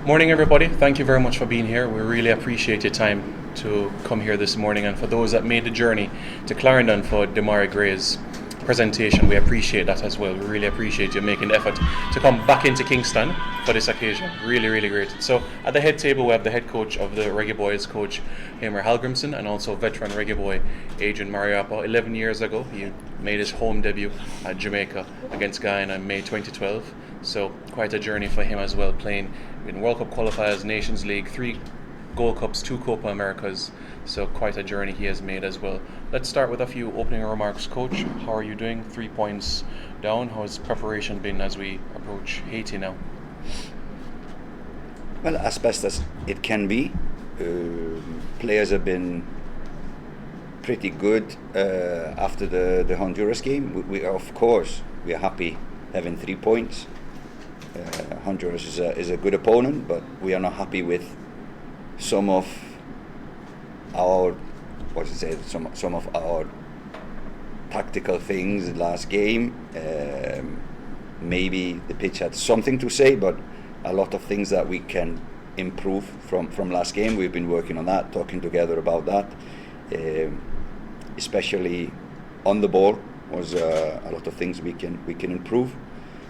Morning, everybody. Thank you very much for being here. We really appreciate your time to come here this morning. And for those that made the journey to Clarendon for Damari Gray's presentation, we appreciate that as well. We really appreciate you making the effort to come back into Kingston for this occasion. Really, really great. So at the head table, we have the head coach of the Reggae Boyz, Coach Hiemir Hallgrimsson, and also veteran Reggae Boy Adrian Mariappa. 11 years ago, he made his home debut at Jamaica against Guyana in May 2012. So quite a journey for him as well, playing in World Cup qualifiers, Nations League, 3 Gold Cups, 2 Copa Americas. So quite a journey he has made as well. Let's start with a few opening remarks. Coach, how are you doing? 3 points down. How has preparation been as we approach Haiti now? Well, as best as it can be. Players have been pretty good after the Honduras game. We are happy having 3 points. Honduras is a good opponent, but we are not happy with some of our some of our tactical things last game. Maybe the pitch had something to say, but a lot of things that we can improve from last game. We've been working on that, talking together about that, especially on the ball was a lot of things we can improve.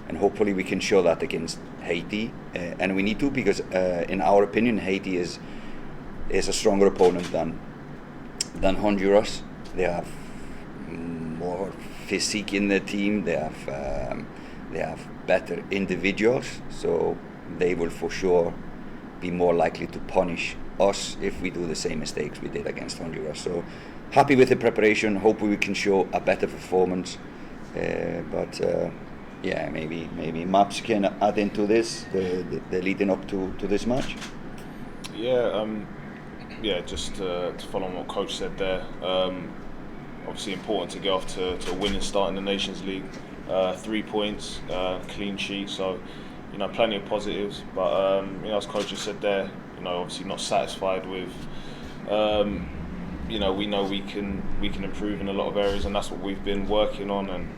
And hopefully we can show that against Haiti, and we need to, because in our opinion Haiti is a stronger opponent than Honduras. They have more physique in their team. They have better individuals, so they will for sure be more likely to punish us if we do the same mistakes we did against Honduras. So happy with the preparation. Hopefully we can show a better performance, but. Yeah, maybe Maps can add into this, the leading up to this match. Just to follow on what Coach said there. Obviously important to get off to a winning start in the Nations League. 3 points, clean sheet, so plenty of positives. But as Coach just said there, obviously not satisfied with. We know we can improve in a lot of areas, and that's what we've been working on and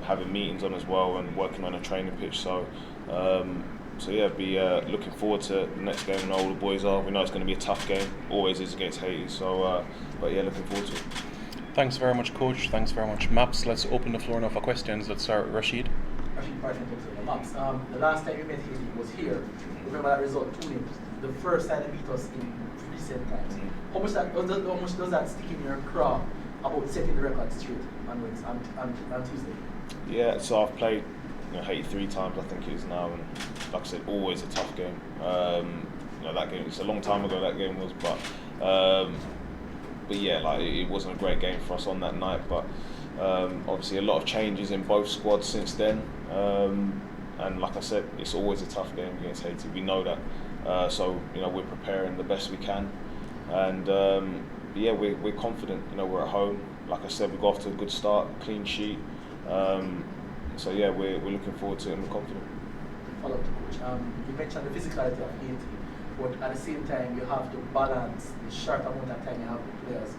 having meetings on as well, and working on a training pitch. So be looking forward to the next game. And all the boys are. We know it's going to be a tough game, always is against Haiti. So looking forward to it. Thanks very much, Coach. Thanks very much, Maps. Let's open the floor now for questions. Let's start with Rashid. Maps, the last time you met Haiti was here. Remember that result 2-0. The first time they beat us in recent times. How much does that stick in your craw about setting the record straight on Tuesday? Yeah, so I've played Haiti 3 times, I think it is now, and like I said, always a tough game. That game, it's a long time ago that game was, but it wasn't a great game for us on that night. But obviously a lot of changes in both squads since then, and like I said, it's always a tough game against Haiti. We know that, we're preparing the best we can, and we're confident. We're at home. Like I said, we got off to a good start, clean sheet. We're looking forward to it and we're confident. Follow up to Coach. You mentioned the physicality of Haiti, but at the same time you have to balance the short amount of time you have with players.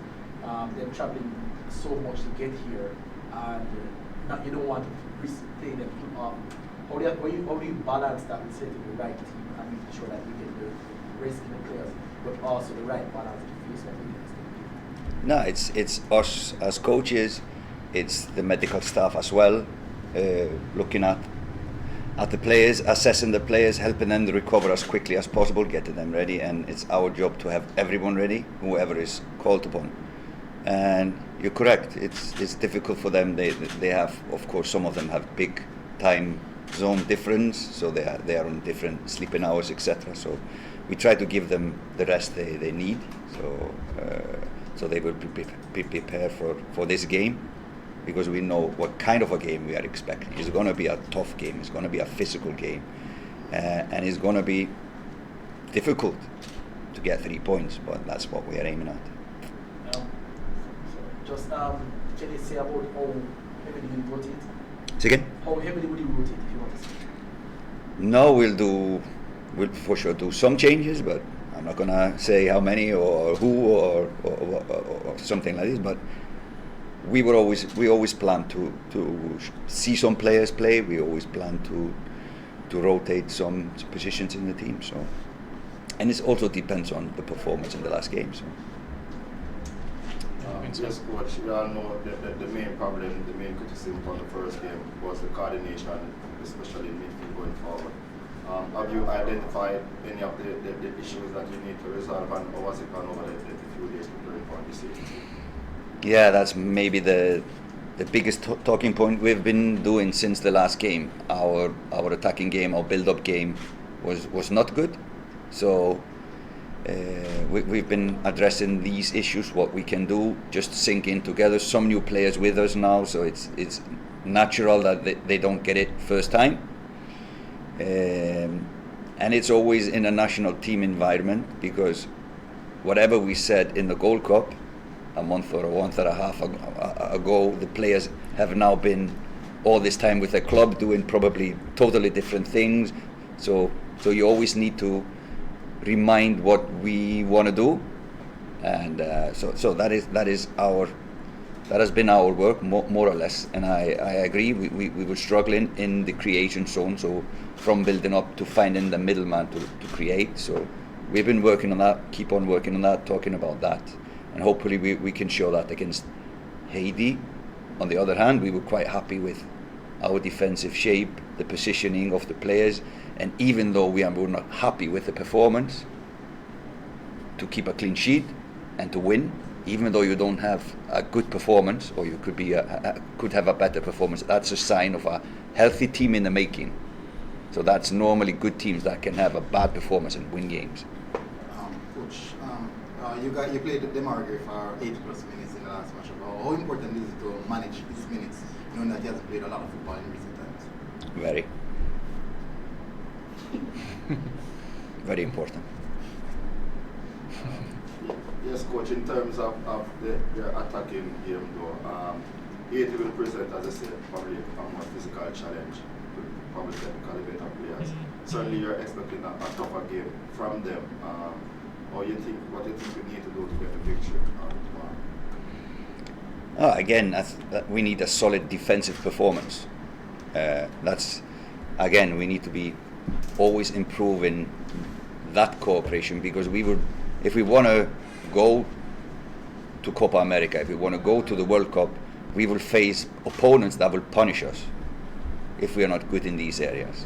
They're traveling so much to get here, and you don't want to risk playing them too often. How do you balance that with setting the right team and making sure that you get the rest of the players, but also the right balance to face what we need? No, it's us as coaches, it's the medical staff as well, looking at the players, assessing the players, helping them to recover as quickly as possible, getting them ready, and it's our job to have everyone ready, whoever is called upon. And you're correct, it's difficult for them. They have, of course, some of them have big time zone difference, so they are on different sleeping hours, etc. So we try to give them the rest they need, so they will be prepared for this game, because we know what kind of a game we are expecting. It's going to be a tough game, it's going to be a physical game, and it's going to be difficult to get 3 points, but that's what we are aiming at. Can you say about how heavily you rotate? Say again? How heavily would you rotate if you want to say? No, we'll for sure do some changes, but I'm not gonna say how many or who or something like this. But we always plan to see some players play. We always plan rotate some positions in the team. So, and it also depends on the performance in the last game. So. Yes, coach. We all know that the main problem, the main criticism from the first game was the coordination, especially in midfield going forward. Have you identified any of the issues that you need to resolve, and or was it gone over the few days preparing for this season? Yeah, that's maybe the biggest talking point we've been doing since the last game. Our attacking game, our build-up game was not good. So we've been addressing these issues, what we can do, just sink in together. Some new players with us now, so it's natural that they don't get it first time. And it's always in a national team environment, because whatever we said in the Gold Cup a month or a month and a half ago, the players have now been all this time with their club doing probably totally different things. So you always need to remind what we want to do, and so that has been our work more or less. And I agree, we were struggling in the creation zone, so from building up to finding the middleman to create. So we've been working on that, keep on working on that, talking about that, and hopefully we can show that against Haiti. On the other hand, we were quite happy with our defensive shape, the positioning of the players, and even though we were not happy with the performance, to keep a clean sheet and to win, even though you don't have a good performance, or you could have a better performance, that's a sign of a healthy team in the making. So that's normally good teams that can have a bad performance and win games. Coach, you played Demargue for 80 plus minutes in the last match. How important is it to manage his minutes, knowing that he hasn't played a lot of football in recent times? Very. Very important. Yes, coach. In terms of the attacking game, though, Haiti will present, as I said, probably a more physical challenge, probably technically better players. Certainly, you're expecting a tougher game from them. What do you think we need to do to get the victory tomorrow? Again, we need a solid defensive performance. We need to be always improving that cooperation, because if we want to go to Copa America, if we want to go to the World Cup, we will face opponents that will punish us if we are not good in these areas.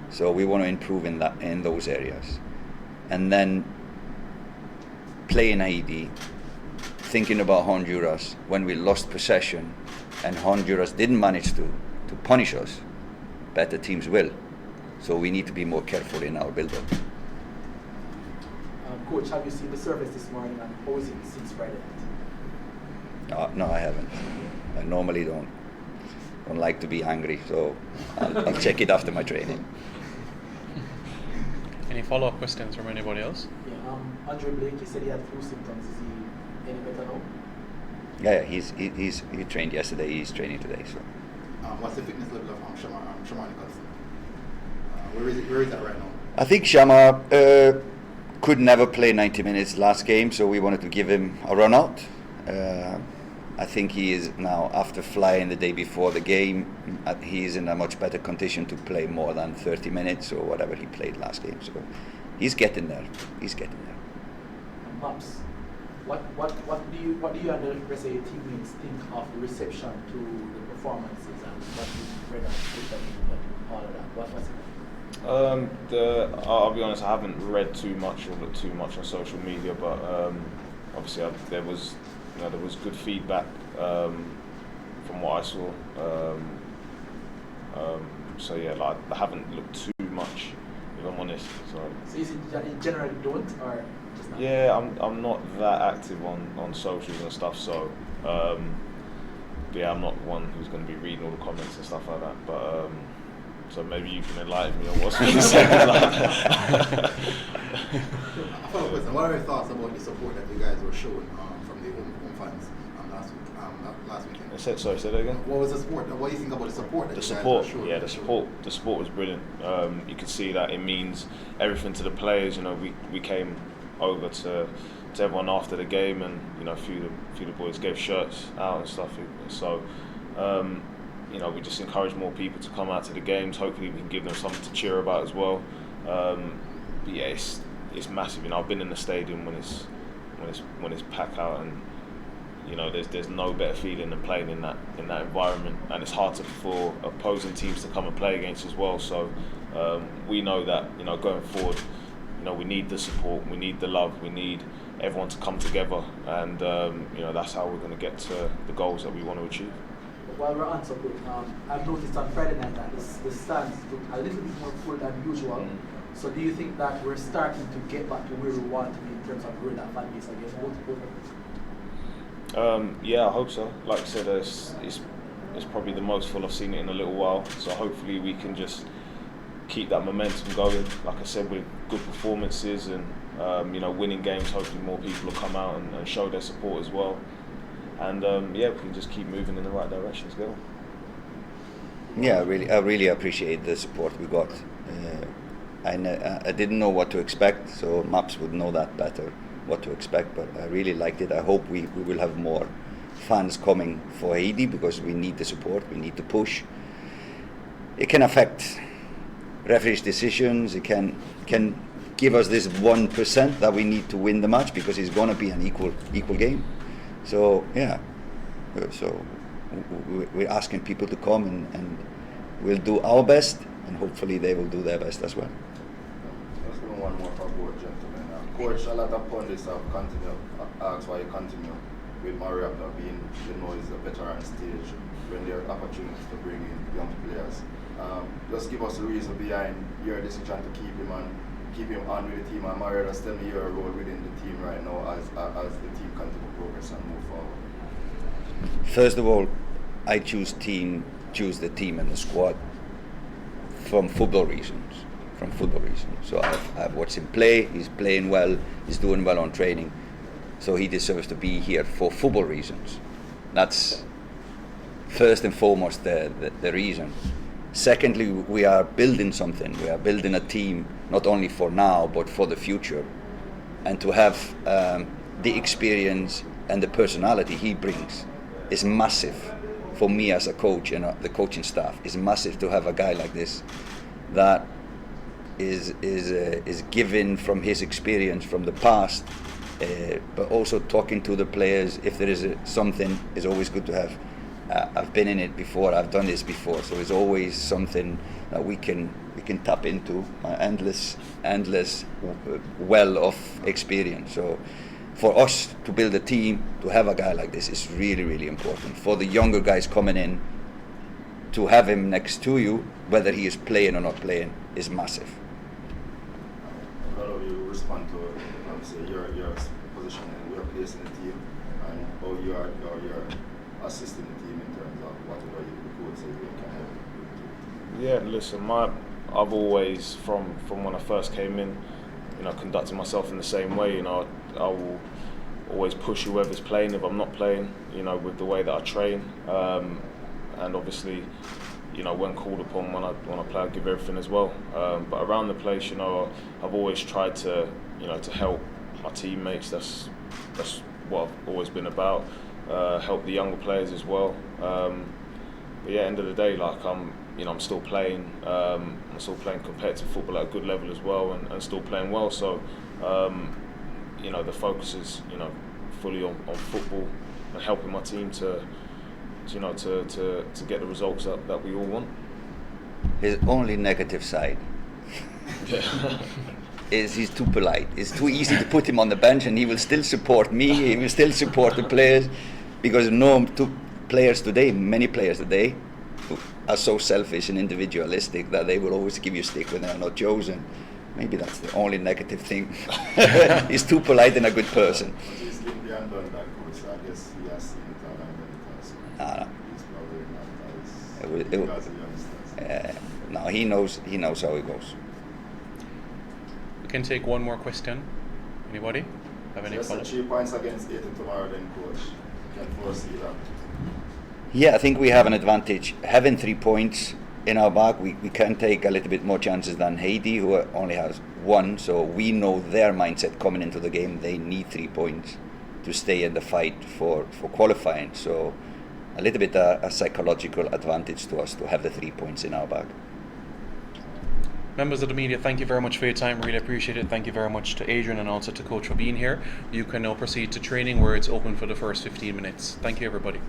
So we want to improve in those areas, and then playing Haiti, thinking about Honduras when we lost possession and Honduras didn't manage to punish us. Better teams will. So we need to be more careful in our build-up. Coach, have you seen the service this morning, and how is it since Friday night? No, I haven't. I normally don't like to be angry, so I'll check it after my training. Any follow-up questions from anybody else? Yeah, Andre Blake, he said he had flu symptoms. Is he any better now? Yeah, he trained yesterday. He's training today. So. What's the fitness level of Hiemir Hallgrimsson? Where is that right now? I think Hiemir could never play 90 minutes last game, so we wanted to give him a run out. I think he is now, after flying the day before the game, he is in a much better condition to play more than 30 minutes or whatever he played last game. So he's getting there. Maps, what do you and the rest of your teammates think of the reception to the performances, and what you read and all of that? What was it? I'll be honest, I haven't read too much or looked too much on social media, but obviously there was good feedback from what I saw. So yeah, like, I haven't looked too much, if I'm honest. So is it that you generally don't, or just not? Yeah, I'm not that active on socials and stuff, so yeah, I'm not one who's going to be reading all the comments and stuff like that. But so maybe you can enlighten me on what's being said. A follow-up question. What are your thoughts about the support that you guys were showing from the home fans last weekend? Sorry, say that again. What was the support? What do you think about the support that The you support, guys were showing? yeah, the support was brilliant. You could see that it means everything to the players. You know, we came over to everyone after the game, and you know, a few of the boys gave shirts out and stuff. So we just encourage more people to come out to the games. Hopefully we can give them something to cheer about as well. But yeah, it's massive. I've been in the stadium when it's packed out, and there's no better feeling than playing in that environment, and it's hard for opposing teams to come and play against as well. So we know that going forward, we need the support, we need the love, we need everyone to come together, and that's how we're going to get to the goals that we want to achieve. While we're on support, I've noticed on Friday night that the stands look a little bit more full than usual. So do you think that we're starting to get back to where we want to be in terms of growing that fan base again? Yeah, I hope so. Like I said, it's probably the most full I've seen it in a little while. So hopefully we can just keep that momentum going. Like I said, with good performances and winning games, hopefully more people will come out and show their support as well. And we can just keep moving in the right direction together. Yeah, I really appreciate the support we got. I didn't know what to expect, so Maps would know that better, what to expect, but I really liked it. I hope we will have more fans coming for Haiti, because we need the support, we need to push. It can affect referees' decisions, it can give us this 1% that we need to win the match, because it's going to be an equal game. So yeah, we're asking people to come, and we'll do our best, and hopefully they will do their best as well. Let's go one more for both gentlemen. Coach, a lot of pundits have asked why you continue with Mariapta being, is a veteran stage when there are opportunities to bring in young players. Just give us the reason behind your decision to keep him on with the team, and Mariapta tell me your role within the team right now as the team continue to progress and move forward. First of all, I choose the team and the squad from football reasons. So I've watched him play. He's playing well. He's doing well on training. So he deserves to be here for football reasons. That's first and foremost the reason. Secondly, we are building something. We are building a team not only for now but for the future. And to have the experience and the personality he brings is massive for me as a coach, and the coaching staff. It's massive to have a guy like this that is given from his experience from the past, but also talking to the players. If there is something, it's always good to have. I've been in it before. I've done this before, so it's always something that we can tap into. Endless well of experience. So for us to build a team, to have a guy like this is really, really important. For the younger guys coming in, to have him next to you, whether he is playing or not playing, is massive. How do you respond to obviously your position and your place in the team, and how you're assisting the team in terms of whatever you could say you can help? Yeah, listen, I've always, from when I first came in, conducted myself in the same way. I will always push whoever's playing if I'm not playing, with the way that I train. And obviously, when called upon, when I play, I give everything as well. But around the place, I've always tried to, to help my teammates. That's what I've always been about. Help the younger players as well. But yeah, end of the day, I'm still playing. I'm still playing competitive football at a good level as well, and still playing well. So, the focus is, fully on football and helping my team to get the results that we all want. His only negative side is he's too polite. It's too easy to put him on the bench, and he will still support me. He will still support the players, because many players today are so selfish and individualistic that they will always give you stick when they're not chosen. Maybe that's the only negative thing. He's too polite and a good person. He's been beyond that, coach. I guess he has seen it all and done it. He's probably not as youngsters. No, he knows how it goes. We can take one more question. Anybody have any Just follow-up? 3 points against Haiti tomorrow, then, coach. Can foresee that. Yeah, I think we have an advantage. Having 3 points in our bag, we can take a little bit more chances than Haiti, who only has 1. So we know their mindset coming into the game. They need 3 points to stay in the fight for qualifying. So a little bit a psychological advantage to us to have the 3 points in our bag. Members of the media, thank you very much for your time. Really appreciate it. Thank you very much to Adrian and also to Coach for being here. You can now proceed to training where it's open for the first 15 minutes. Thank you, everybody.